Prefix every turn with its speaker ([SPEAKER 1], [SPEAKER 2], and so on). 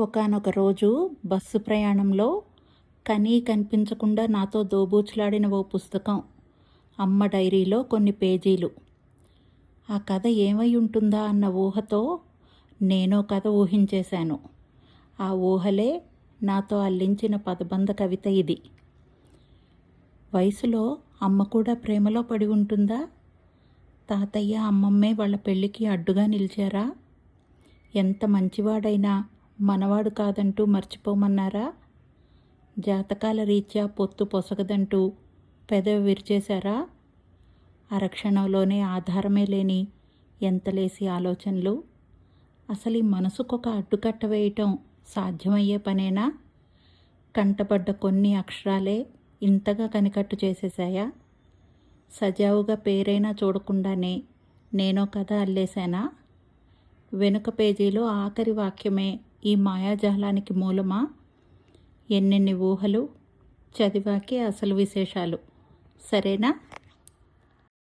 [SPEAKER 1] ఒకానొక రోజు బస్సు ప్రయాణంలో కనీ కనిపించకుండా నాతో దోబూచులాడిన ఓ పుస్తకం, అమ్మ డైరీలో కొన్ని పేజీలు. ఆ కథ ఏమై ఉంటుందా అన్న ఊహతో నేనో కథ ఊహించేశాను. ఆ ఊహలే నాతో అల్లించిన పదబంధ కవిత ఇది. వయసులో అమ్మ కూడా ప్రేమలో పడి ఉంటుందా? తాతయ్య అమ్మమ్మే వాళ్ళ పెళ్ళికి అడ్డుగా నిలిచారా? ఎంత మంచివాడైనా మనవాడు కాదంటూ మర్చిపోమన్నారా? జాతకాల రీత్యా పొత్తు పొసగదంటూ పెదవి విరిచేశారా? అరక్షణంలోనే ఆధారమే లేని ఎంతలేసి ఆలోచనలు. అసలు ఈ మనసుకొక అడ్డుకట్ట వేయటం సాధ్యమయ్యే పనేనా? కంటపడ్డ కొన్ని అక్షరాలే ఇంతగా కనికట్టు చేసేశాయా? సజావుగా పేరైనా చూడకుండానే నేనో కథ అల్లేశానా? వెనుక పేజీలో ఆఖరి వాక్యమే ఈ మాయాజాలానికి మూలమా? ఎన్నెన్ని ఊహలు! చదివాకే అసలు విశేషాలు. సరేనా?